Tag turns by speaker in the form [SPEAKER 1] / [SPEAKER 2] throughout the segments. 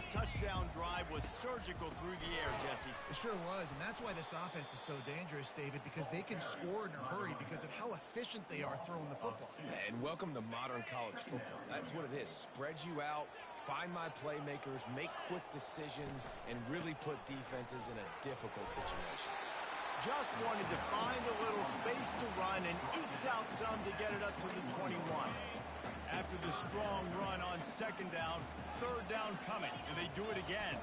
[SPEAKER 1] last touchdown drive was surgical through the air, Jesse.
[SPEAKER 2] It sure was, and that's why this offense is so dangerous, David, because they can score in a hurry because of how efficient they are throwing the football.
[SPEAKER 3] And welcome to modern college football. That's what it is. Spread you out, find my playmakers, make quick decisions, and really put defenses in a difficult situation.
[SPEAKER 1] Just wanted to find a little space to run and ekes out some to get it up to the 21. After the strong run on second down, third down coming, and they do it again.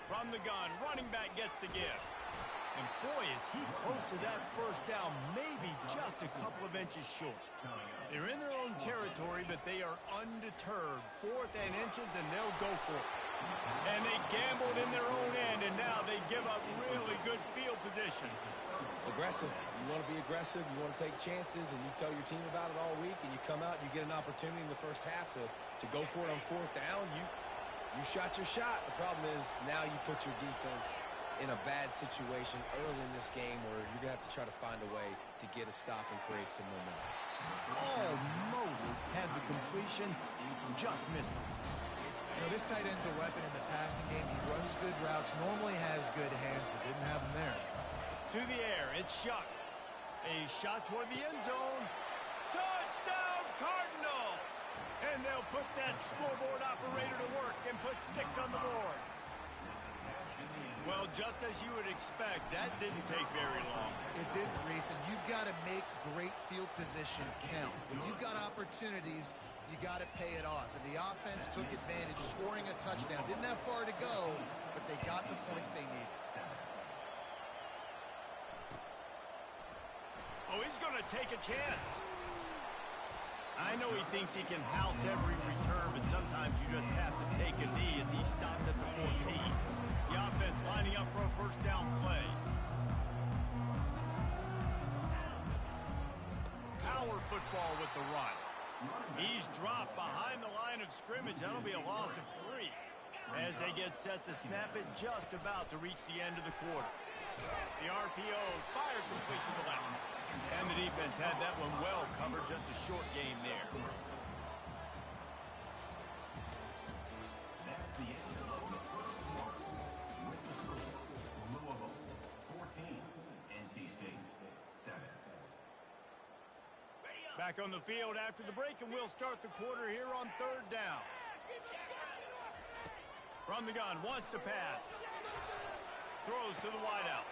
[SPEAKER 1] From the gun, running back gets to give. And boy, is he close to that first down, maybe just a couple of inches short. They're in their own territory, but they are undeterred. 4th and inches, and they'll go for it. And they gambled in their own end, and now they give up really good field position.
[SPEAKER 3] Aggressive. You want to be aggressive, you want to take chances, and you tell your team about it all week, and you come out and you get an opportunity in the first half to go for it on 4th down. You shot your shot. The problem is now you put your defense in a bad situation early in this game where you're going to have to try to find a way to get a stop and create some momentum.
[SPEAKER 1] Almost had the completion, just missed it.
[SPEAKER 2] You know, this tight end's a weapon in the passing game. He runs good routes, normally has good hands, but didn't have them there.
[SPEAKER 1] To the air, it's Shough. A shot toward the end zone. Touchdown, Cardinals! And they'll put that scoreboard operator to work and put 6 on the board. Well, just as you would expect, that didn't take very long.
[SPEAKER 2] It didn't, Reese, and you've got to make great field position count. When you've got opportunities, you got to pay it off. And the offense took advantage, scoring a touchdown. Didn't have far to go, but they got the points they needed.
[SPEAKER 1] Oh, he's going to take a chance. I know he thinks he can house every return, but sometimes you just have to take a knee as he stopped at the 14. The offense lining up for a first down play. Power football with the run. He's dropped behind the line of scrimmage. That'll be a loss of 3 as they get set to snap it just about to reach the end of the quarter. The RPO fired complete to the left. And the defense had that one well covered, just a short game there.
[SPEAKER 4] That's the end of the first quarter. With the score, Louisville 14, NC State 7.
[SPEAKER 1] Back on the field after the break, and we'll start the quarter here on 3rd down. From the gun, wants to pass. Throws to the wideout.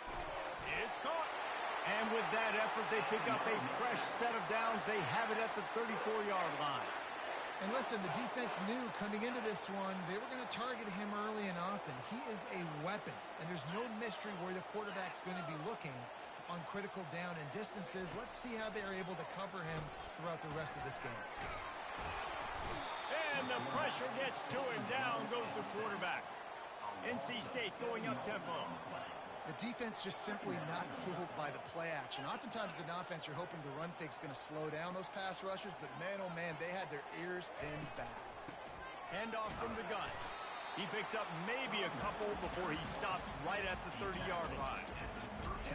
[SPEAKER 1] It's caught. And with that effort, they pick up a fresh set of downs. They have it at the 34-yard line.
[SPEAKER 2] And listen, the defense knew coming into this one, they were going to target him early and often. He is a weapon, and there's no mystery where the quarterback's going to be looking on critical down and distances. Let's see how they're able to cover him throughout the rest of this game.
[SPEAKER 1] And the pressure gets to him. Down goes the quarterback. NC State going up tempo.
[SPEAKER 2] The defense just simply not fooled by the play action. Oftentimes as an offense, you're hoping the run fake's going to slow down those pass rushers, but man, oh man, they had their ears pinned back.
[SPEAKER 1] Handoff from the gun. He picks up maybe a couple before he stopped right at the 30-yard line.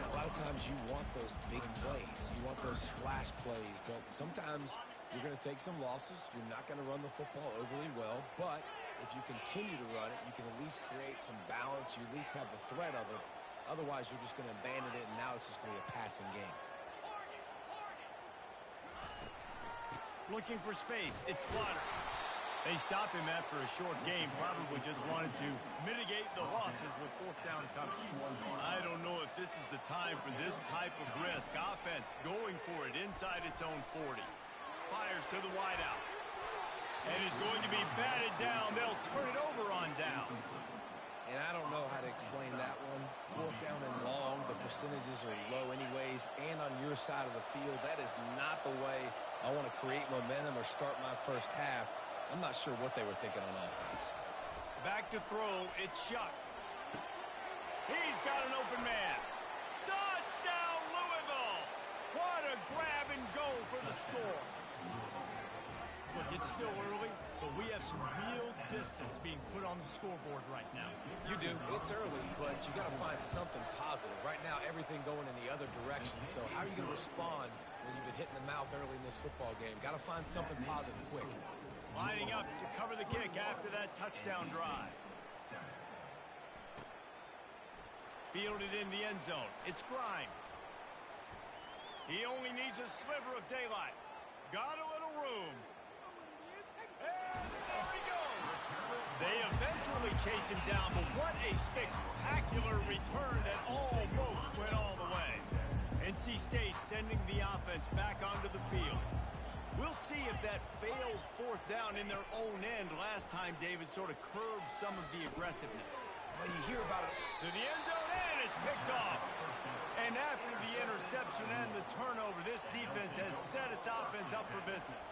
[SPEAKER 3] And a lot of times you want those big plays. You want those splash plays, but sometimes you're going to take some losses. You're not going to run the football overly well, but if you continue to run it, you can at least create some balance. You at least have the threat of it. Otherwise, you're just going to abandon it, and now it's just going to be a passing game.
[SPEAKER 1] Looking for space. It's Slaughter. They stop him after a short game. Probably just wanted to mitigate the losses with 4th down coming. I don't know if this is the time for this type of risk. Offense going for it inside its own 40. Fires to the wideout. And is going to be batted down. They'll turn it over on downs.
[SPEAKER 3] And I don't know how to explain that one. 4th down and long, the percentages are low anyways, and on your side of the field, that is not the way I want to create momentum or start my first half. I'm not sure what they were thinking on offense.
[SPEAKER 1] Back to throw, it's Shough. He's got an open man. Touchdown, Louisville! What a grab and go for the score. Look, it's still early, but we have some real distance being put on the scoreboard right now.
[SPEAKER 3] You do. It's early, but you got to find something positive. Right now, everything going in the other direction. So how are you going to respond when you've been hitting the mouth early in this football game? Got to find something positive quick.
[SPEAKER 1] Lining up to cover the kick after that touchdown drive. Fielded in the end zone. It's Grimes. He only needs a sliver of daylight. Got a little room. And there he goes. They eventually chase him down, but what a spectacular return that almost went all the way. NC State sending the offense back onto the field. We'll see if that failed fourth down in their own end last time, David, sort of curbed some of the aggressiveness.
[SPEAKER 3] When you hear about it.
[SPEAKER 1] To the end zone, and it's picked off. And after the interception and the turnover, this defense has set its offense up for business.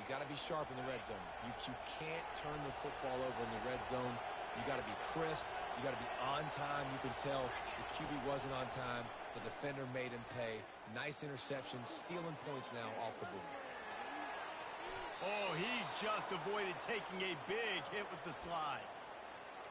[SPEAKER 3] You got to be sharp in the red zone. You can't turn the football over in the red zone. You got to be crisp. You got to be on time. You can tell the QB wasn't on time. The defender made him pay. Nice interception, stealing points now off the board.
[SPEAKER 1] Oh, he just avoided taking a big hit with the slide.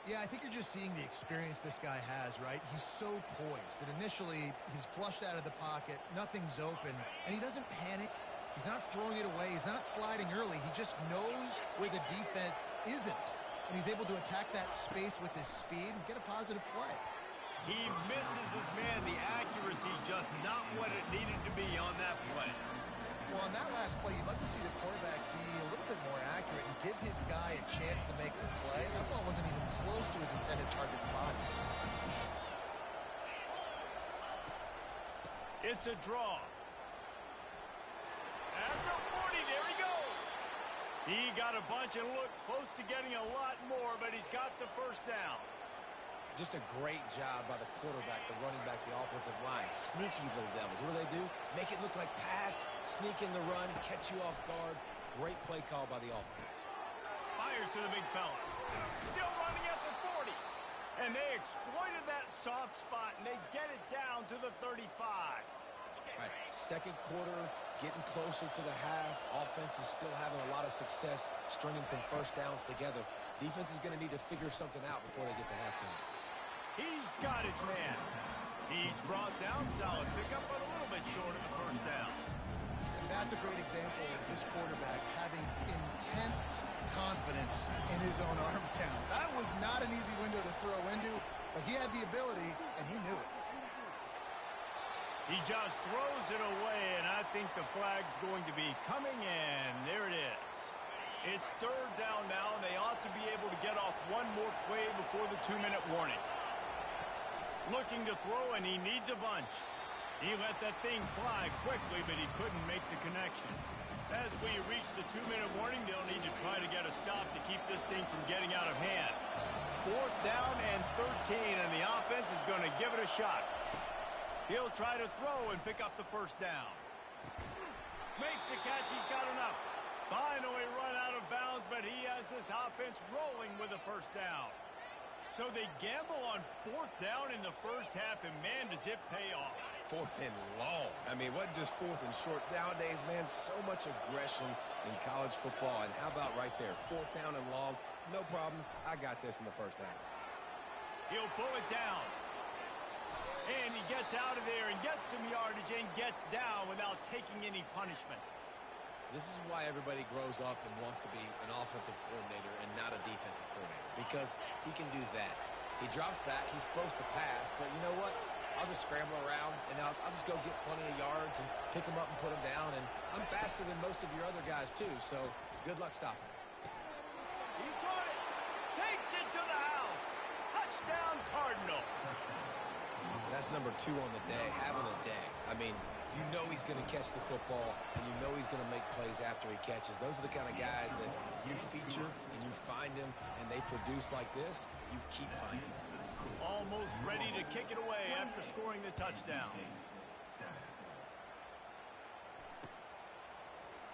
[SPEAKER 2] Yeah, I think you're just seeing the experience this guy has, right? He's so poised that initially he's flushed out of the pocket, nothing's open, and he doesn't panic. He's not throwing it away. He's not sliding early. He just knows where the defense isn't, and he's able to attack that space with his speed and get a positive play.
[SPEAKER 1] He misses his man. The accuracy just not what it needed to be on that play.
[SPEAKER 2] Well, on that last play, you'd like to see the quarterback be a little bit more accurate and give his guy a chance to make the play. That ball wasn't even close to his intended target's body.
[SPEAKER 1] It's a draw. After 40, there he goes. He got a bunch and looked close to getting a lot more, but he's got the first down.
[SPEAKER 3] Just a great job by the quarterback, the running back, the offensive line. Sneaky little devils. What do? Make it look like pass, sneak in the run, catch you off guard. Great play call by the offense.
[SPEAKER 1] Fires to the big fella. Still running at the 40. And they exploited that soft spot, and they get it down to the 35.
[SPEAKER 3] Right. Second quarter, getting closer to the half. Offense is still having a lot of success stringing some first downs together. Defense is going to need to figure something out before they get to halftime.
[SPEAKER 1] He's got his man. He's brought down. Solid pickup, but a little bit short of the first down.
[SPEAKER 2] And that's a great example of this quarterback having intense confidence in his own arm talent. That was not an easy window to throw into, but he had the ability, and he knew it.
[SPEAKER 1] He just throws it away, and I think the flag's going to be coming, and there it is. It's third down now, and they ought to be able to get off one more play before the 2-minute warning. Looking to throw, and he needs a bunch. He let that thing fly quickly, but he couldn't make the connection. As we reach the 2-minute warning, they'll need to try to get a stop to keep this thing from getting out of hand. Fourth down and 13, and the offense is going to give it a shot. He'll try to throw and pick up the first down. Makes the catch. He's got enough. Finally run out of bounds, but he has this offense rolling with a first down. So they gamble on fourth down in the first half, and man, does it pay off.
[SPEAKER 3] Fourth and long. I mean, what just fourth and short? Nowadays, man, so much aggression in college football. And how about right there? Fourth down and long. No problem. I got this in the first half.
[SPEAKER 1] He'll pull it down. And he gets out of there and gets some yardage and gets down without taking any punishment.
[SPEAKER 3] This is why everybody grows up and wants to be an offensive coordinator and not a defensive coordinator, because he can do that. He drops back. He's supposed to pass, but you know what? I'll just scramble around, and I'll just go get plenty of yards and pick him up and put him down, and I'm faster than most of your other guys, too, so good luck stopping him.
[SPEAKER 1] He caught it. Takes it to the house. Touchdown, Cardinal.
[SPEAKER 3] That's number 2 on the day, having a day. I mean, you know he's going to catch the football, and you know he's going to make plays after he catches. Those are the kind of guys that you feature and you find them, and they produce like this. You keep finding them.
[SPEAKER 1] Almost ready to kick it away after scoring the touchdown.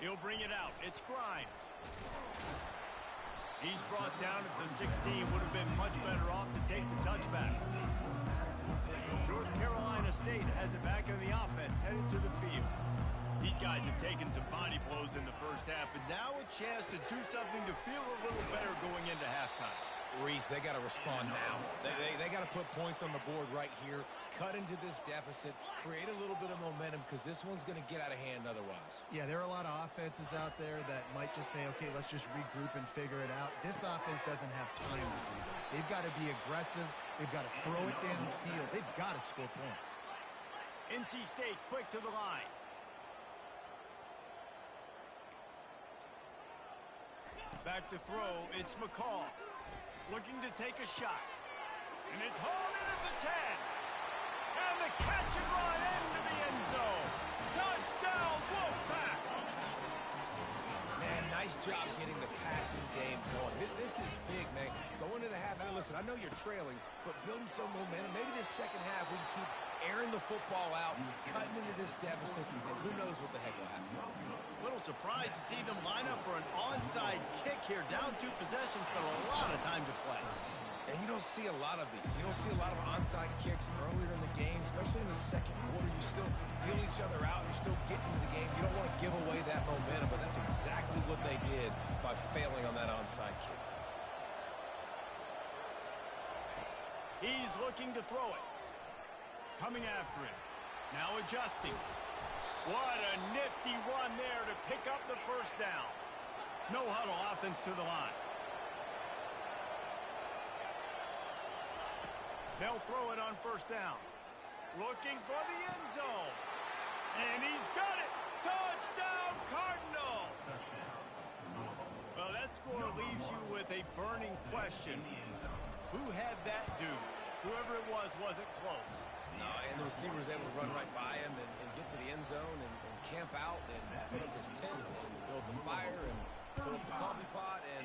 [SPEAKER 1] He'll bring it out. It's Grimes. He's brought down at the 16. Would have been much better off to take the touchback. North Carolina State has it back on the offense, headed to the field. These guys have taken some body blows in the first half, and now a chance to do something to feel a little better going into halftime.
[SPEAKER 3] Reese, they got to respond now. They got to put points on the board right here, cut into this deficit, create a little bit of momentum because this one's going to get out of hand otherwise.
[SPEAKER 2] Yeah, there are a lot of offenses out there that might just say, okay, let's just regroup and figure it out. This offense doesn't have time to do that. They've got to be aggressive. They've got to throw it downfield. They've got to score points.
[SPEAKER 1] NC State quick to the line. Back to throw, it's McCall. Looking to take a shot. And it's hauled in at the 10. And the catch and run into the end zone. Touchdown, Wolfpack!
[SPEAKER 3] Man, nice job getting the passing game going. This is big, man. Going to the half, and listen, I know you're trailing, but building some momentum. Maybe this second half we can keep airing the football out, cutting into this deficit, and who knows what the heck will happen.
[SPEAKER 1] A little surprised to see them line up for an onside kick here. Down 2 possessions, but a lot of time to play.
[SPEAKER 3] And you don't see a lot of these. You don't see a lot of onside kicks earlier in the game, especially in the second quarter. You still feel each other out. You're still getting into the game. You don't want to give away that momentum, but that's exactly what they did by failing on that onside kick.
[SPEAKER 1] He's looking to throw it. Coming after him. Now adjusting. What a nifty run there to pick up the first down. No huddle offense to the line. They'll throw it on first down. Looking for the end zone. And he's got it. Touchdown, Cardinals. Well, that score leaves you with a burning question. Who had that dude? Whoever it was wasn't close.
[SPEAKER 3] No, and the receiver was able to run right by him and get to the end zone and camp out and put up his tent and build the fire and put up the coffee pot and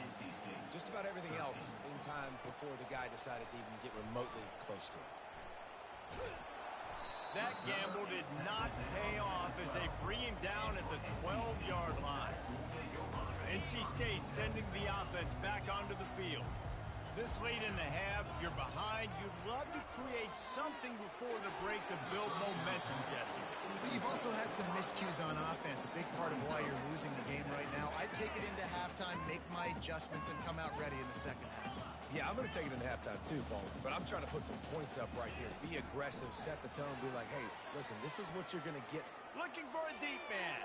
[SPEAKER 3] just about everything else in time before the guy decided to even get remotely close to it.
[SPEAKER 1] That gamble did not pay off as they bring him down at the 12-yard line. NC State sending the offense back onto the field. This late in the half, you're behind. You'd love to create something before the break to build momentum, Jesse.
[SPEAKER 2] But you've also had some miscues on offense, a big part of why you're losing the game right now. I'd take it into halftime, make my adjustments, and come out ready in the second half.
[SPEAKER 3] Yeah, I'm going to take it into halftime too, Paul. But I'm trying to put some points up right here. Be aggressive, set the tone, be like, hey, listen, this is what you're going to get.
[SPEAKER 1] Looking for a deep man.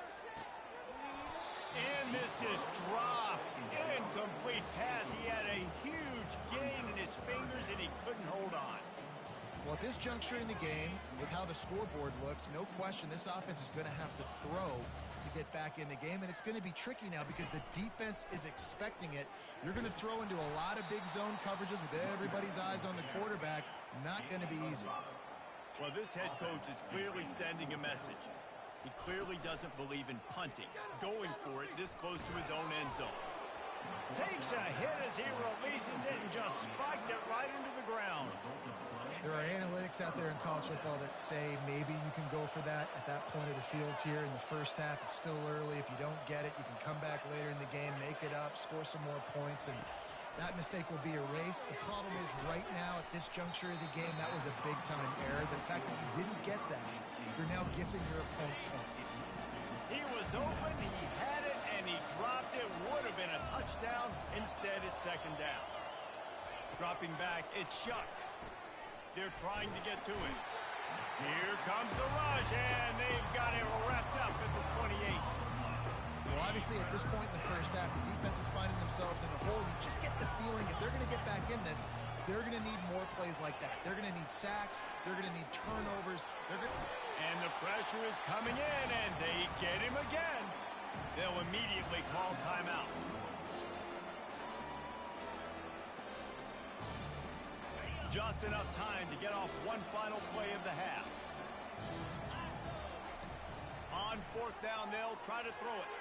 [SPEAKER 1] And this is dropped. Incomplete pass. He had a huge gain in his fingers, and he couldn't hold on.
[SPEAKER 2] Well, at this juncture in the game, with how the scoreboard looks, no question this offense is going to have to throw to get back in the game, and it's going to be tricky now because the defense is expecting it. You're going to throw into a lot of big zone coverages with everybody's eyes on the quarterback. Not going to be easy.
[SPEAKER 1] Well, this head coach is clearly sending a message. He clearly doesn't believe in punting, going for it this close to his own end zone. Takes a hit as he releases it and just spiked it right into the ground.
[SPEAKER 2] There are analytics out there in college football that say maybe you can go for that at that point of the field here in the first half. It's still early. If you don't get it, you can come back later in the game, make it up, score some more points, and that mistake will be erased. The problem is right now at this juncture of the game, that was a big-time error. The fact that you didn't get that, you're now gifting your opponent points.
[SPEAKER 1] He was open, he had it, and he dropped it. Would have been a touchdown. Instead, it's second down. Dropping back, it's Shuck. They're trying to get to it. Here comes the rush, and they've got it wrapped up at the 28.
[SPEAKER 2] Well, obviously, at this point in the first half, the defense is finding themselves in a hole. You just get the feeling if they're going to get back in this, they're going to need more plays like that. They're going to need sacks. They're going to need turnovers.
[SPEAKER 1] And the pressure is coming in, and they get him again. They'll immediately call timeout. Just enough time to get off one final play of the half. On fourth down, they'll try to throw it.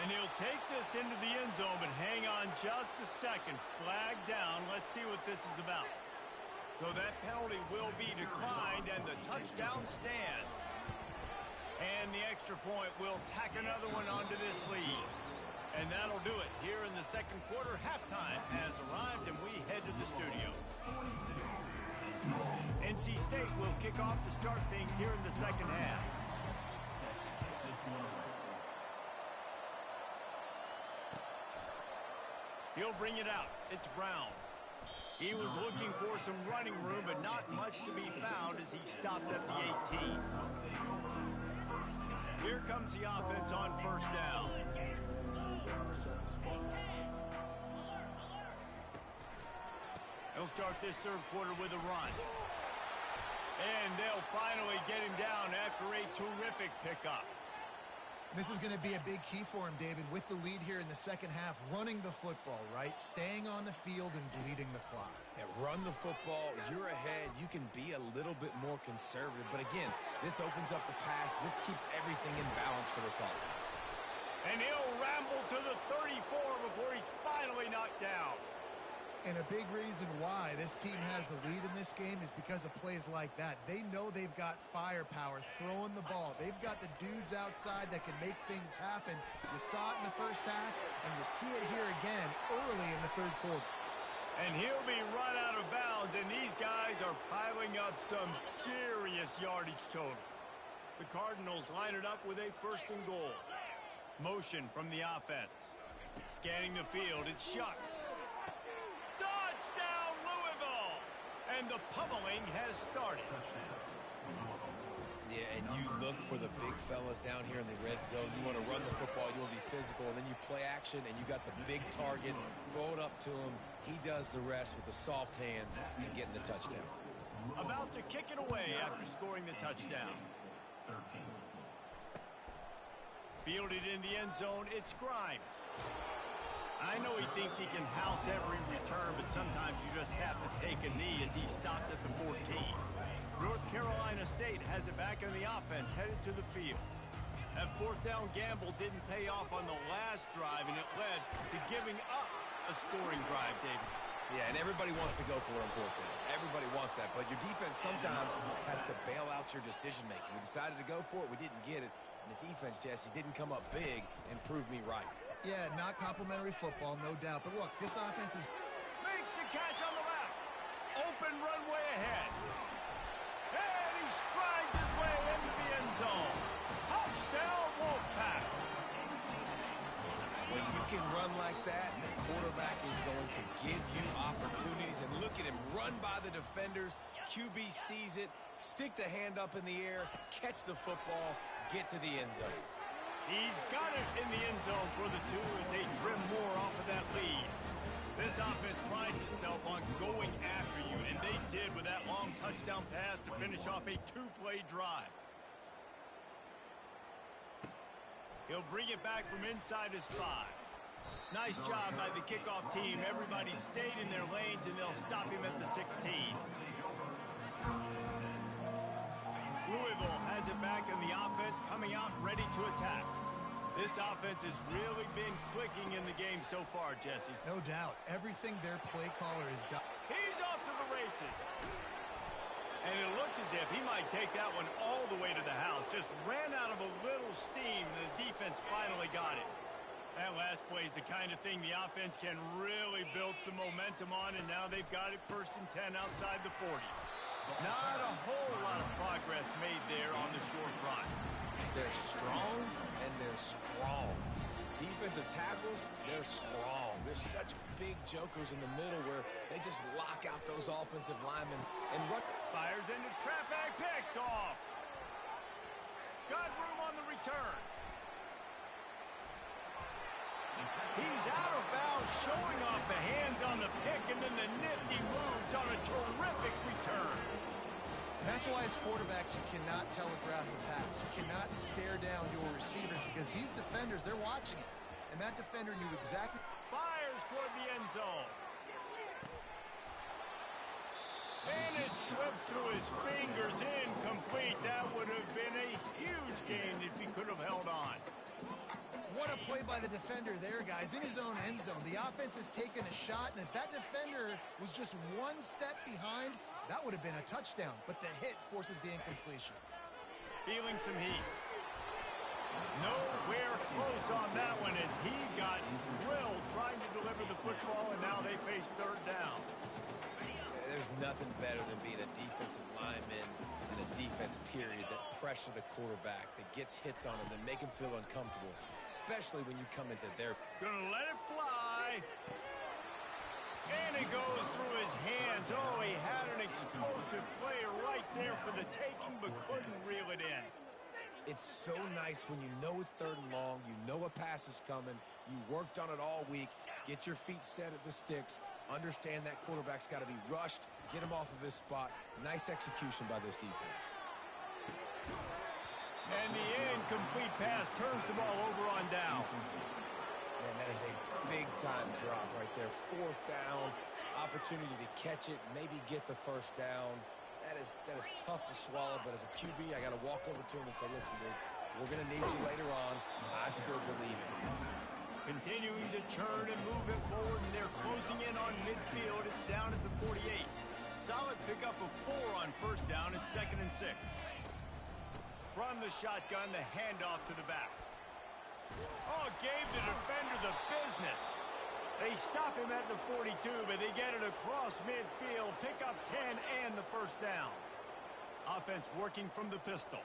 [SPEAKER 1] And he'll take this into the end zone, but hang on just a second. Flag down. Let's see what this is about. So that penalty will be declined, and the touchdown stands. And the extra point will tack another one onto this lead. And that'll do it here in the second quarter. Halftime has arrived, and we head to the studio. NC State will kick off to start things here in the second half. He'll bring it out. It's Brown. He was looking for some running room, but not much to be found as he stopped at the 18. Here comes the offense on first down. He'll start this third quarter with a run. And they'll finally get him down after a terrific pickup.
[SPEAKER 2] This is going to be a big key for him, David, with the lead here in the second half, running the football, right? Staying on the field and bleeding the clock.
[SPEAKER 3] Yeah, run the football. You're ahead. You can be a little bit more conservative. But again, this opens up the pass. This keeps everything in balance for this offense.
[SPEAKER 1] And he'll ramble to the 34 before he's finally knocked down.
[SPEAKER 2] And a big reason why this team has the lead in this game is because of plays like that. They know they've got firepower throwing the ball. They've got the dudes outside that can make things happen. You saw it in the first half, and you see it here again early in the third quarter.
[SPEAKER 1] And he'll be run out of bounds, and these guys are piling up some serious yardage totals. The Cardinals line it up with a 1st and goal. Motion from the offense. Scanning the field, it's Shuck. Touchdown, Louisville! And the pummeling has started.
[SPEAKER 3] Yeah, and you look for the big fellas down here in the red zone. You want to run the football, you want to be physical, and then you play action, and you got the big target. Throw it up to him. He does the rest with the soft hands and getting the touchdown.
[SPEAKER 1] About to kick it away after scoring the touchdown.
[SPEAKER 4] 13.
[SPEAKER 1] Fielded in the end zone, it's Grimes. I know he thinks he can house every return, but sometimes you just have to take a knee as he stopped at the 14. North Carolina State has it back in the offense, headed to the field. That 4th down gamble didn't pay off on the last drive, and it led to giving up a scoring drive, David.
[SPEAKER 3] Yeah, and everybody wants to go for it on 4th down. Everybody wants that, but your defense sometimes has to bail out your decision-making. We decided to go for it. We didn't get it. And the defense, Jesse, didn't come up big and prove me right.
[SPEAKER 2] Yeah, not complimentary football, no doubt. But look, this offense is...
[SPEAKER 1] Makes the catch on the left. Open runway ahead. And he strides his way into the end zone. Touchdown, Wolfpack.
[SPEAKER 3] When you can run like that, the quarterback is going to give you opportunities. And look at him run by the defenders. QB sees it, stick the hand up in the air, catch the football, get to the end zone.
[SPEAKER 1] He's got it in the end zone for the 2 as they trim more off of that lead. This offense prides itself on going after you, and they did with that long touchdown pass to finish off a 2-play drive. He'll bring it back from inside his 5. Nice job by the kickoff team. Everybody stayed in their lanes, and they'll stop him at the 16. Louisville has it back in the offense, coming out ready to attack. This offense has really been clicking in the game so far, Jesse.
[SPEAKER 2] No doubt. Everything their play caller has done.
[SPEAKER 1] He's off to the races. And it looked as if he might take that one all the way to the house. Just ran out of a little steam, and the defense finally got it. That last play is the kind of thing the offense can really build some momentum on, and now they've got it 1st and 10 outside the 40. Not a whole lot of progress made there on the short run.
[SPEAKER 3] They're strong, and they're strong. Defensive tackles, they're strong. There's such big jokers in the middle where they just lock out those offensive linemen and run.
[SPEAKER 1] Fires into traffic, picked off. Got room on the return. He's out of bounds, showing off the hands on the pick, and then the nifty moves on a terrific return.
[SPEAKER 2] And that's why as quarterbacks, you cannot telegraph the pass. You cannot stare down your receivers because these defenders, they're watching it. And that defender knew exactly...
[SPEAKER 1] Fires toward the end zone. And it slips through his fingers, incomplete. That would have been a huge gain if he could have held on.
[SPEAKER 2] What a play by the defender there, guys. In his own end zone, the offense has taken a shot, and if that defender was just one step behind, that would have been a touchdown. But the hit forces the incompletion.
[SPEAKER 1] Feeling some heat. Nowhere close on that one as he got drilled trying to deliver the football, and now they face 3rd down.
[SPEAKER 3] There's nothing better than being a defensive lineman and a defense period that pressure the quarterback, that gets hits on him, that make him feel uncomfortable, especially when you come into their...
[SPEAKER 1] Gonna let it fly. explosive player right there for the taking, but couldn't reel it in.
[SPEAKER 3] It's so nice when you know it's 3rd and long, you know a pass is coming, you worked on it all week, get your feet set at the sticks, understand that quarterback's got to be rushed, get him off of his spot. Nice execution by this defense.
[SPEAKER 1] And the incomplete pass turns the ball over on down.
[SPEAKER 3] Man, that is a big-time drop right there. 4th down, opportunity to catch it, maybe get the 1st down. That is tough to swallow, but as a QB, I got to walk over to him and say, listen, dude, we're going to need you later on. I still believe it.
[SPEAKER 1] Continuing to churn and move it forward, and they're closing in on midfield. It's down at the 48. Solid pickup of 4 on 1st down. It's 2nd and 6. From the shotgun, the handoff to the back. Oh, gave the defender the business. They stop him at the 42, but they get it across midfield, pick up 10 and the 1st down. Offense working from the pistol.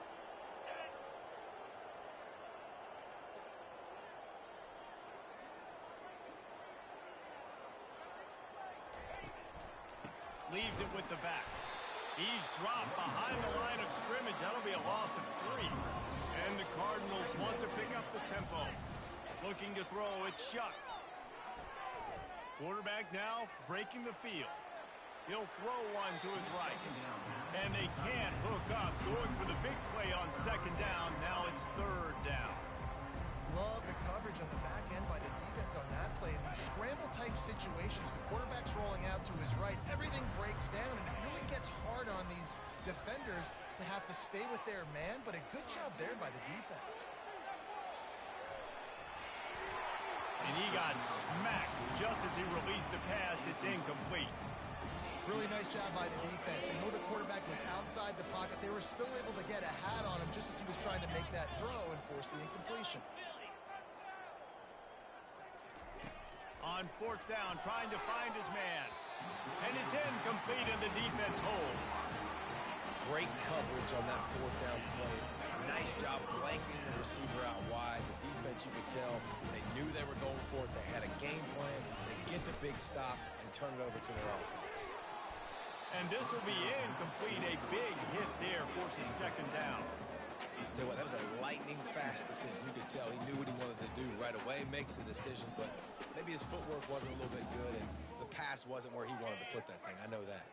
[SPEAKER 1] Leaves it with the back. He's dropped behind the line of scrimmage. That'll be a loss of 3. And the Cardinals want to pick up the tempo. Looking to throw, it's Shuck. Quarterback now breaking the field. He'll throw one to his right. And they can't hook up. Going for the big play on 2nd down. Now it's 3rd down.
[SPEAKER 2] Love the coverage on the back end by the defense on that play. In these scramble-type situations, the quarterback's rolling out to his right. Everything breaks down, and it really gets hard on these defenders to have to stay with their man, but a good job there by the defense.
[SPEAKER 1] And he got smacked just as he released the pass. It's incomplete.
[SPEAKER 2] Really nice job by the defense. They know the quarterback was outside the pocket. They were still able to get a hat on him just as he was trying to make that throw and force the incompletion.
[SPEAKER 1] On 4th down, trying to find his man. And it's incomplete, and the defense holds.
[SPEAKER 3] Great coverage on that 4th down play. Nice job blanking the receiver out wide. The defense, you could tell, they knew they were going for it. They had a game plan. They get the big stop and turn it over to their offense.
[SPEAKER 1] And this will be incomplete. A big hit there forces 2nd down.
[SPEAKER 3] Tell you what, that was a lightning-fast decision. You could tell he knew what he wanted to do right away, makes the decision, but maybe his footwork wasn't a little bit good, and the pass wasn't where he wanted to put that thing. I know that.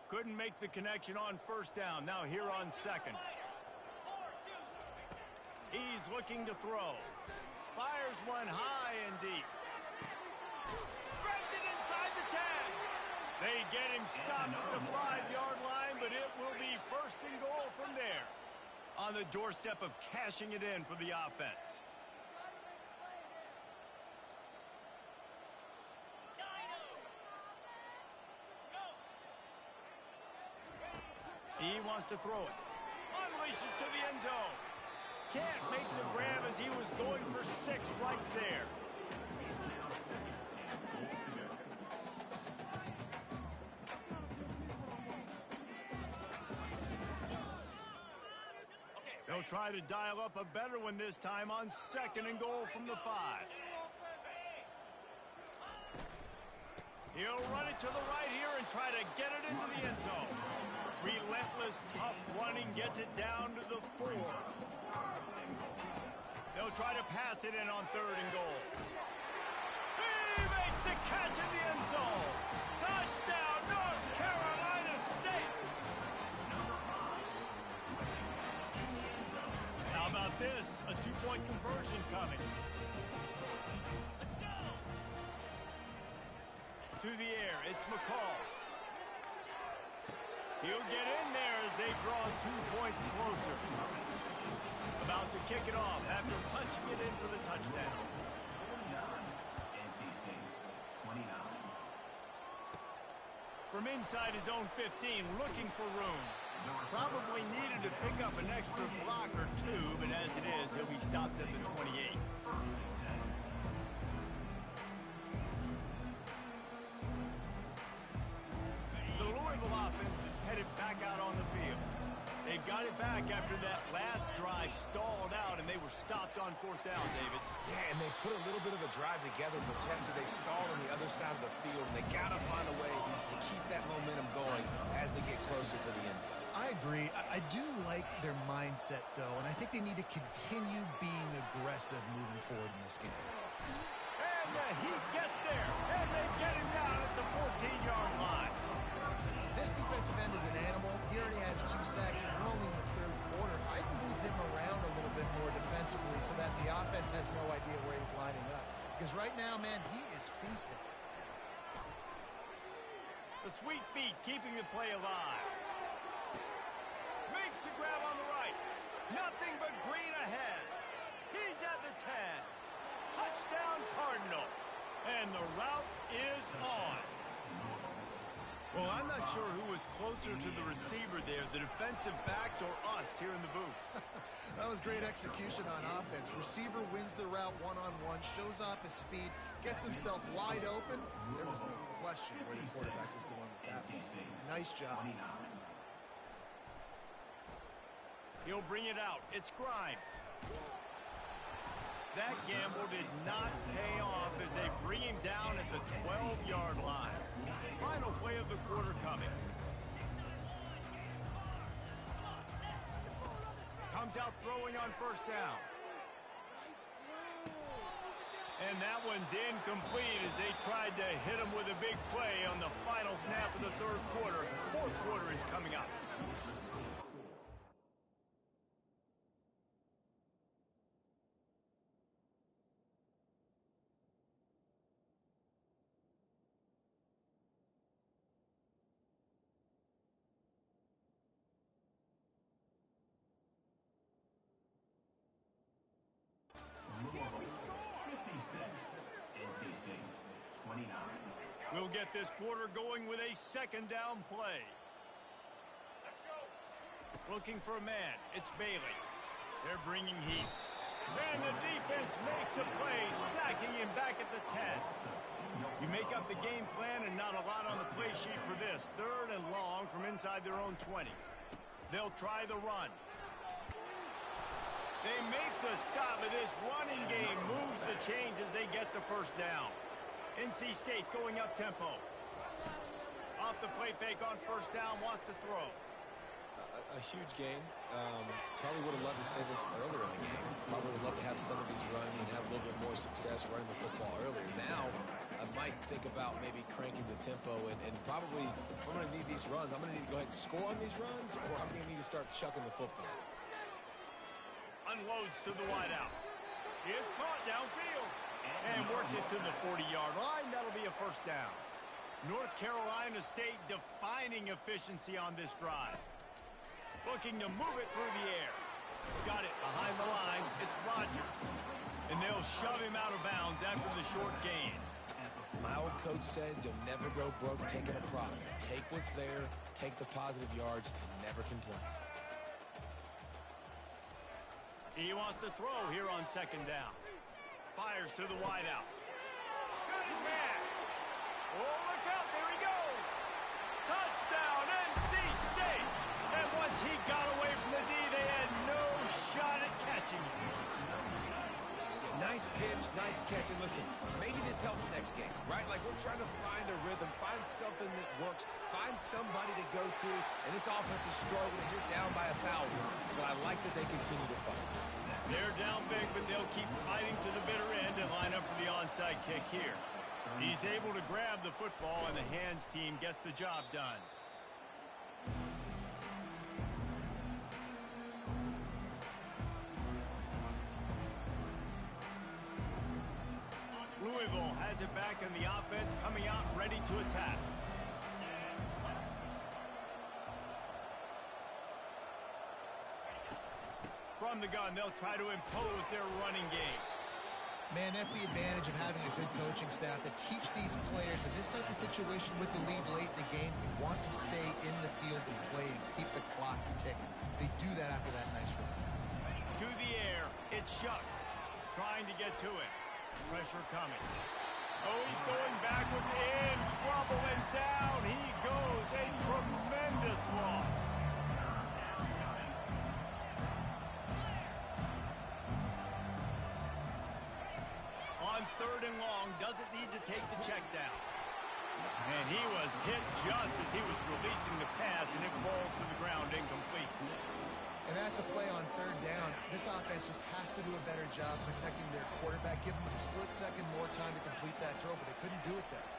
[SPEAKER 1] Couldn't make the connection on 1st down. Now here on 2nd. He's looking to throw. Fires one high and deep. Threads it inside the 10. They get him stopped at the 5-yard line, but it will be 1st and goal from there. On the doorstep of cashing it in for the offense. He wants to throw it. Unleashes to the end zone. Can't make the grab as he was going for 6 right there. They'll try to dial up a better one this time on 2nd and goal from the 5. He'll run it to the right here and try to get it into the end zone. Relentless, tough running gets it down to the 4. They'll try to pass it in on 3rd and goal. He makes the catch in the end zone. Touchdown, North Carolina State. How about this? A 2-point conversion coming. Let's go. To the air, it's McCall. He'll get in there as they draw 2 points closer. About to kick it off after punching it in for the touchdown.
[SPEAKER 4] NC State, 29.
[SPEAKER 1] From inside his own 15, looking for room. Probably needed to pick up an extra block or 2, but as it is, he'll be stopped at the 28. The Louisville offense is headed back out on the field. They've got it back after that last drive stalled out, and they were stopped on 4th down, David.
[SPEAKER 3] Yeah, and they put a little bit of a drive together, but Jesse, they stalled on the other side of the field, and they got to find a way to to keep that momentum going as they get closer to the end zone.
[SPEAKER 2] I agree. I do like their mindset, though, and I think they need to continue being aggressive moving forward in this game.
[SPEAKER 1] And the Heat gets there, and they get him down at the 14-yard line.
[SPEAKER 2] This defensive end is an animal. He already has 2 sacks, and we're only in the third quarter. I'd move him around a little bit more defensively so that the offense has no idea where he's lining up. Because right now, man, he is feasting.
[SPEAKER 1] The sweet feet keeping the play alive. Makes the grab on the right. Nothing but green ahead. He's at the 10. Touchdown Cardinals. And the route is on. Well, I'm not sure who was closer to the receiver there, the defensive backs or us here in the booth.
[SPEAKER 2] That was great execution on offense. Receiver wins the route one-on-one, shows off his speed, gets himself wide open. There was no question where the quarterback was going with that one. Nice job.
[SPEAKER 1] He'll bring it out. It's Grimes. That gamble did not pay off as they bring him down at the 12-yard line. Final play of the quarter coming. Comes out throwing on first down. And that one's incomplete as they tried to hit him with a big play on the final snap of the third quarter. Fourth quarter is coming up. We'll get this quarter going with a second down play. Looking for a man. It's Bailey. They're bringing heat. And the defense makes a play, sacking him back at the 10. You make up the game plan and not a lot on the play sheet for this. Third and long from inside their own 20. They'll try the run. They make the stop of this running game. Moves the chains as they get the first down. NC State going up tempo. Off the play fake on first down, wants to throw.
[SPEAKER 3] A huge game. Probably would have loved to say this earlier in the game. Probably would love to have some of these runs and have a little bit more success running the football earlier. Now, I might think about maybe cranking the tempo and probably, if I'm going to need these runs, I'm going to need to go ahead and score on these runs, or I'm going to need to start chucking the football.
[SPEAKER 1] Unloads to the wideout. It's caught downfield. And works it to the 40-yard line. That'll be a first down. North Carolina State defining efficiency on this drive. Looking to move it through the air. Got it behind the line. It's Rodgers. And they'll shove him out of bounds after the short gain.
[SPEAKER 3] My old coach said you'll never go broke taking a profit. Take what's there, take the positive yards, and never complain.
[SPEAKER 1] He wants to throw here on second down. Fires to the wideout. Got his man. Oh, look out. There he goes. Touchdown, NC State. And once he got away from the D, they had no shot at catching him.
[SPEAKER 3] Yeah, nice pitch, nice catch. And listen, maybe this helps next game, right? Like we're trying to find a rhythm, find something that works, find somebody to go to. And this offense is struggling. You're down by 1,000. But I like that they continue to fight.
[SPEAKER 1] They're down big, but they'll keep fighting to the bitter end and line up for the onside kick here. He's able to grab the football, and the hands team gets the job done. Louisville has it back in the offense, coming out ready to attack. From the gun, they'll try to impose their running game.
[SPEAKER 2] Man, that's the advantage of having a good coaching staff that teach these players in this type of situation with the lead late in the game, they want to stay in the field of play and keep the clock ticking. They do that after that nice run.
[SPEAKER 1] To the air, it's Shuck trying to get to it. Pressure coming. Oh, he's going backwards, in trouble, and down he goes. A tremendous loss. On third and long, doesn't need to take the check down. And he was Hit just as he was releasing the pass, and it falls to the ground incomplete.
[SPEAKER 2] And that's a play on third down. This offense just has to do a better job protecting their quarterback. Give them a split second more time to complete that throw, but they couldn't do it there.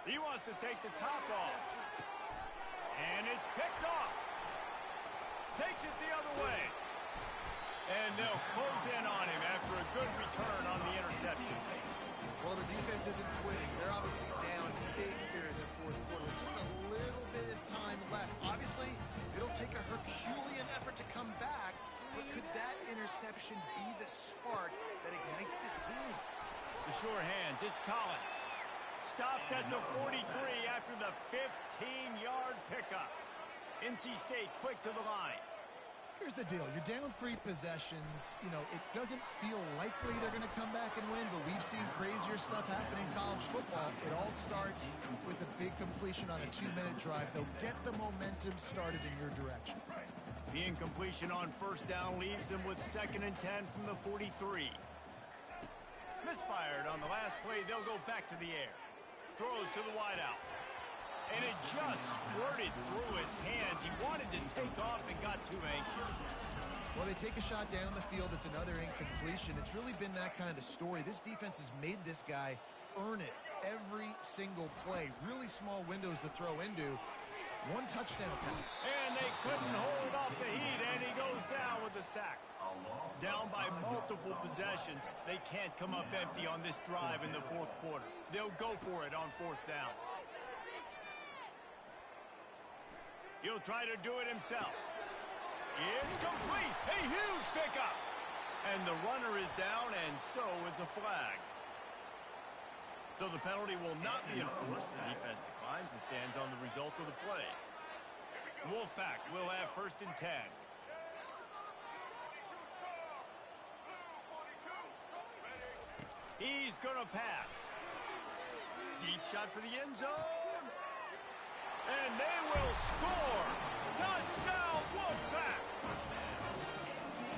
[SPEAKER 1] He wants to take the top off. And it's picked off. Takes it the other way. And they'll close in on him after a good return on the interception.
[SPEAKER 2] Well, the defense isn't quitting. They're obviously down big here in the fourth quarter. With just a little bit of time left. Obviously, it'll take a Herculean effort to come back, but could that interception be the spark that ignites this team?
[SPEAKER 1] The sure hands, it's Collins. Stopped at the 43 after the 15-yard pickup. NC State quick to the line.
[SPEAKER 2] Here's the deal. You're down 3 possessions. You know, it doesn't feel likely they're going to come back and win, but we've seen crazier stuff happen in college football. It all starts with a big completion on a 2-minute drive. They'll get the momentum started in your direction.
[SPEAKER 1] The incompletion on first down leaves them with 2nd and 10 from the 43. Misfired on the last play. They'll go back to the air. Throws to the wideout. And it just squirted through his hands. He wanted to take off and got too anxious.
[SPEAKER 2] Well, they take a shot down the field. It's another incompletion. It's really been that kind of story. This defense has made this guy earn it every single play. Really small windows to throw into. 1 touchdown pass.
[SPEAKER 1] And they couldn't hold off the heat, and he goes down with a sack. Down by multiple possessions. They can't come up empty on this drive in the fourth quarter. They'll go for it on 4th down. He'll try to do it himself. It's complete. A huge pickup. And the runner is down, and so is a flag. So the penalty will not be enforced. The defense declines and stands on the result of the play. Wolfpack will have 1st and 10. He's going to pass. Deep shot for the end zone. And they will score. Touchdown, Wolfpack.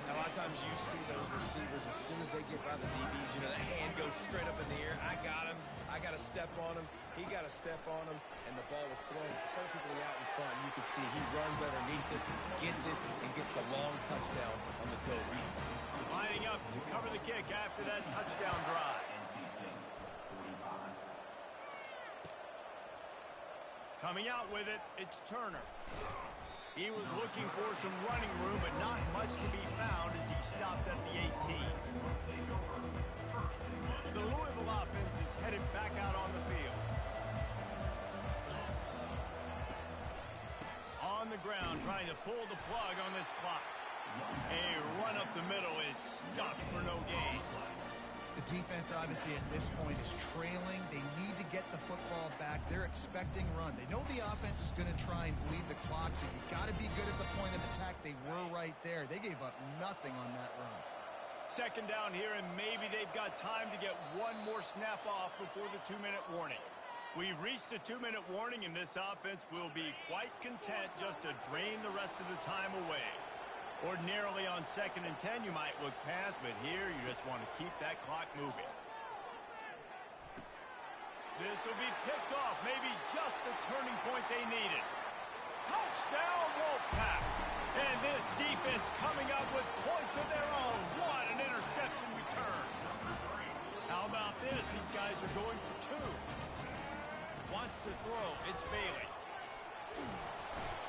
[SPEAKER 3] Now, a lot of times you see those receivers, as soon as they get by the DBs, you know, the hand goes straight up in the air. I got him. I got to step on him. He got to step on him. And the ball was thrown perfectly out in front. You can see he runs underneath it, gets it, and gets the long touchdown on the go read.
[SPEAKER 1] Lining up to cover the kick after that touchdown drive. Coming out with it, it's Turner. He was looking for some running room, but not much to be found as he stopped at the 18. The Louisville offense is headed back out on the field. On the ground, trying to pull the plug on this clock. A run up the middle is stuck for no gain.
[SPEAKER 2] The defense, obviously, at this point is trailing. They need to get the football back. They're expecting run. They know the offense is going to try and bleed the clock, so you got to be good at the point of attack. They were right there. They gave up nothing on that run.
[SPEAKER 1] 2nd down here, and maybe they've got time to get one more snap off before the 2-minute warning. We've reached the 2-minute warning, and this offense will be quite content just to drain the rest of the time away. Ordinarily on 2nd and 10, you might look past, but here you just want to keep that clock moving. This will be picked off, maybe just the turning point they needed. Touchdown, Wolfpack! And this defense coming up with points of their own. What an interception return. How about this? These guys are going for 2. Wants to throw. It's Bailey.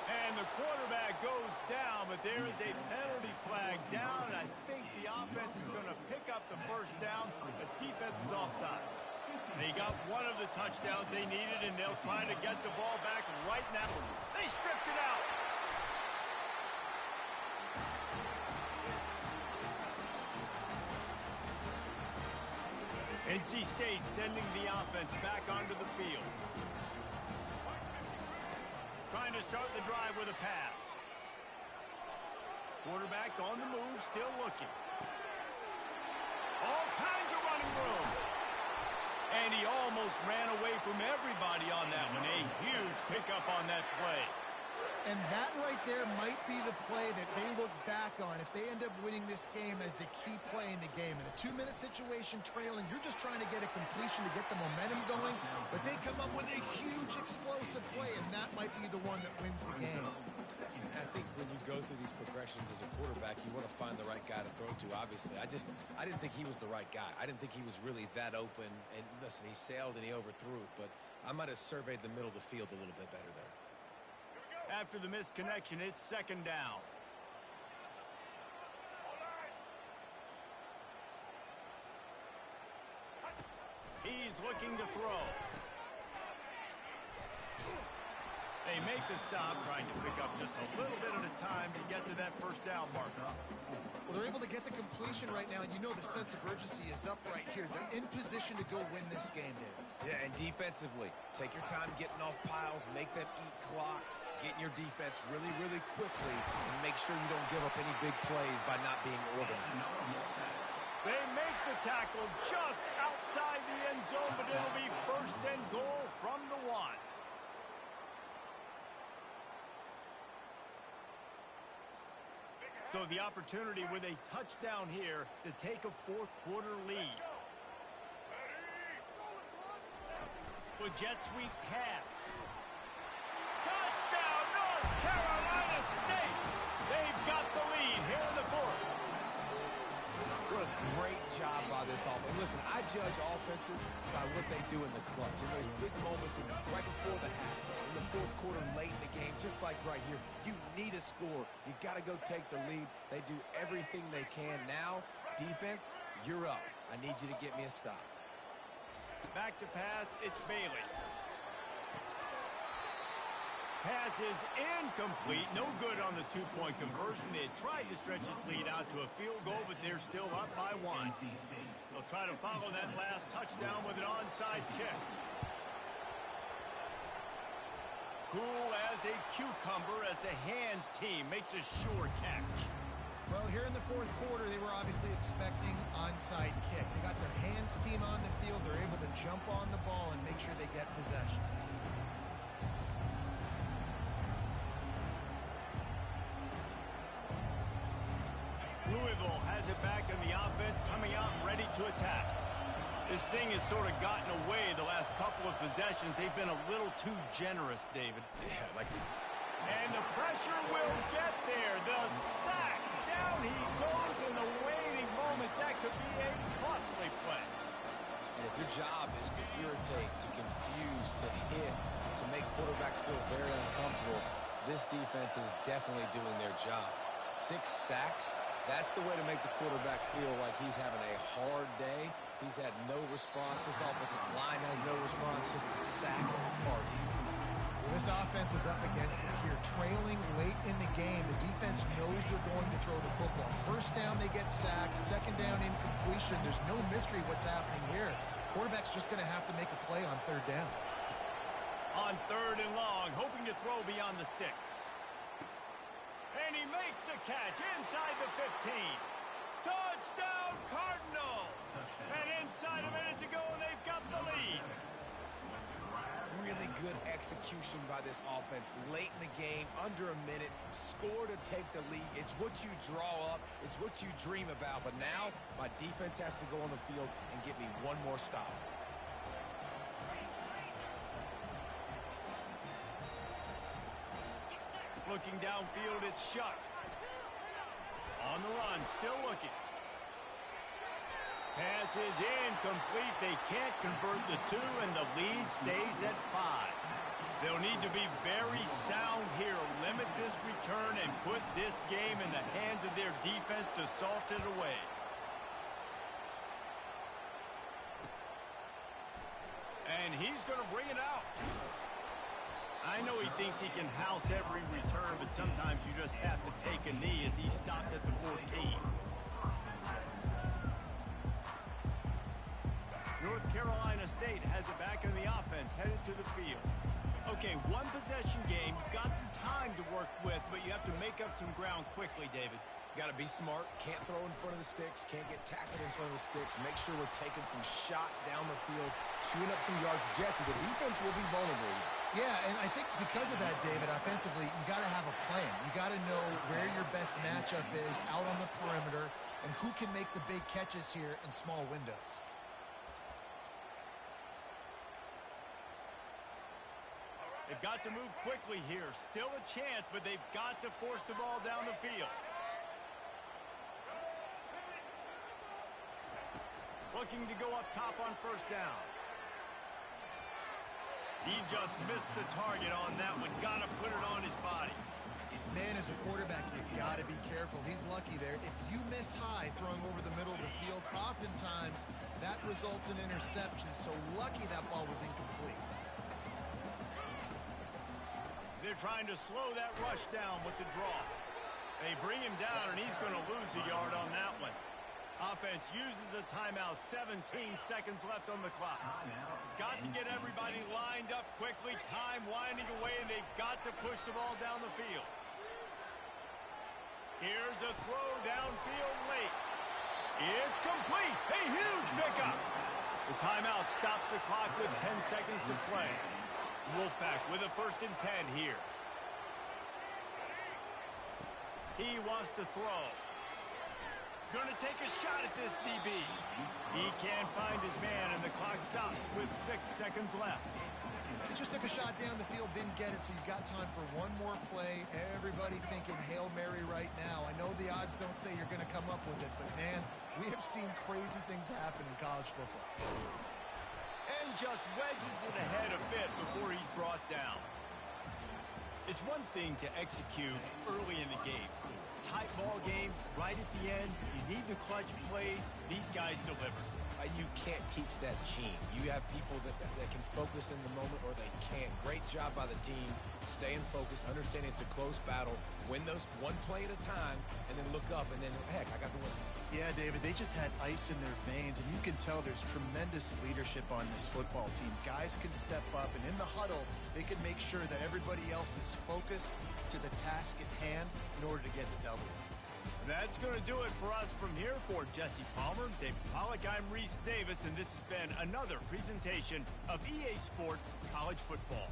[SPEAKER 1] And the quarterback goes down, but there is a penalty flag down. I think the offense is going to pick up the 1st down. The defense was offside. They got one of the touchdowns they needed, and they'll try to get the ball back right now. They stripped it out. NC State sending the offense back onto the field. Trying to start the drive with a pass. Quarterback on the move, still looking. All kinds of running room. And he almost ran away from everybody on that one. A huge pickup on that play.
[SPEAKER 2] And that right there might be the play that they look back on if they end up winning this game as the key play in the game. In a 2-minute situation trailing, you're just trying to get a completion to get the momentum going, but they come up with a huge explosive play, and that might be the one that wins the game.
[SPEAKER 3] I think when you go through these progressions as a quarterback, you want to find the right guy to throw to, obviously. I didn't think he was the right guy. I didn't think he was really that open. And listen, he sailed and he overthrew it, but I might have surveyed the middle of the field a little bit better there.
[SPEAKER 1] After the missed connection, it's second down. He's looking to throw. They make the stop, trying to pick up just a little bit at a time to get to that first down marker.
[SPEAKER 2] Well, they're able to get the completion right now, and you know the sense of urgency is up right here. They're in position to go win this game, Dave.
[SPEAKER 3] Yeah, and defensively, take your time getting off piles, make them eat clock, get in your defense really, really quickly, and make sure you don't give up any big plays by not being organized.
[SPEAKER 1] They make the tackle just outside the end zone, but it'll be first and goal from the 1. So the opportunity with a touchdown here to take a fourth-quarter lead. The jet sweep pass. Touchdown, North Carolina State! They've got the lead here in the fourth.
[SPEAKER 3] What a great job by this offense. And listen, I judge offenses by what they do in the clutch. In those big moments right before the half, in the fourth quarter, late in the game, just like right here, you need a score. You got to go take the lead. They do everything they can. Now, defense, you're up. I need you to get me a stop.
[SPEAKER 1] Back to pass, it's Bailey. Pass is incomplete. No good on the two-point conversion. They had tried to stretch this lead out to a field goal, but they're still up by 1. They'll try to follow that last touchdown with an onside kick. Cool as a cucumber as the hands team makes a sure catch.
[SPEAKER 2] Well, here in the fourth quarter, they were obviously expecting onside kick. They got their hands team on the field. They're able to jump on the ball and make sure they get possession.
[SPEAKER 1] Louisville has it back in the offense, coming out ready to attack. This thing has sort of gotten away the last couple of possessions. They've been a little too generous, David.
[SPEAKER 3] Yeah, like...
[SPEAKER 1] And the pressure will get there. The sack. Down he goes in the waiting moments. That could be a costly play.
[SPEAKER 3] And if your job is to irritate, to confuse, to hit, to make quarterbacks feel very uncomfortable, this defense is definitely doing their job. 6 sacks. That's the way to make the quarterback feel like he's having a hard day. He's had no response. This offensive line has no response, just a sack party.
[SPEAKER 2] This offense is up against it here. Trailing late in the game, the defense knows they're going to throw the football. First down, they get sacked. Second down, incompletion. There's no mystery what's happening here. Quarterback's just going to have to make a play on third down.
[SPEAKER 1] On third and long, hoping to throw beyond the sticks. And he makes the catch inside the 15. Touchdown, Cardinals! And inside a minute to go, and they've got the lead.
[SPEAKER 3] Really good execution by this offense. Late in the game, under a minute, score to take the lead. It's what you draw up. It's what you dream about. But now, my defense has to go on the field and get me one more stop.
[SPEAKER 1] Looking downfield, it's Shuck. On the run, still looking. Pass is incomplete. They can't convert the 2, and the lead stays at 5. They'll need to be very sound here. Limit this return and put this game in the hands of their defense to salt it away. And he's going to bring it out. I know he thinks he can house every return, but sometimes you just have to take a knee as he stopped at the 14. North Carolina State has it back in the offense, headed to the field. Okay, one possession game. You've got some time to work with, but you have to make up some ground quickly, David.
[SPEAKER 3] Got to be smart. Can't throw in front of the sticks. Can't get tackled in front of the sticks. Make sure we're taking some shots down the field, chewing up some yards. Jesse, the defense will be vulnerable here.
[SPEAKER 2] Yeah, and I think because of that, David, offensively, you got to have a plan. You got to know where your best matchup is out on the perimeter and who can make the big catches here in small windows.
[SPEAKER 1] They've got to move quickly here. Still a chance, but they've got to force the ball down the field. Looking to go up top on first down. He just missed the target on that one. Got to put it on his body.
[SPEAKER 2] Man, as a quarterback, you got to be careful. He's lucky there. If you miss high throwing over the middle of the field, oftentimes that results in interception. So lucky that ball was incomplete.
[SPEAKER 1] They're trying to slow that rush down with the draw. They bring him down, and he's going to lose a yard on that one. Offense uses a timeout. 17 seconds left on the clock. Got to get everybody lined up quickly. Time winding away, and they've got to push the ball down the field. Here's a throw downfield late. It's complete. A huge pickup. The timeout stops the clock with 10 seconds to play. Wolfpack with a 1st and 10 here. He wants to throw. Going to take a shot at this DB. He can't find his man, and the clock stops with 6 seconds left.
[SPEAKER 2] He just took a shot down the field, didn't get it, so you've got time for one more play. Everybody thinking Hail Mary right now. I know the odds don't say you're going to come up with it, but, man, we have seen crazy things happen in college football.
[SPEAKER 1] And just wedges it ahead a bit before he's brought down. It's one thing to execute early in the game. Tight ball game, right at the end. You need the clutch plays. These guys deliver.
[SPEAKER 3] You can't teach that gene. You have people that can focus in the moment or they can't. Great job by the team, staying focused, understanding it's a close battle, win those one play at a time, and then look up, and then, heck, I got the win.
[SPEAKER 2] Yeah, David, they just had ice in their veins, and you can tell there's tremendous leadership on this football team. Guys can step up, and in the huddle, they can make sure that everybody else is focused to the task at hand in order to get the W.
[SPEAKER 1] That's going to do it for us from here. For Jesse Palmer, Dave Pollack, I'm Reese Davis, and this has been another presentation of EA Sports College Football.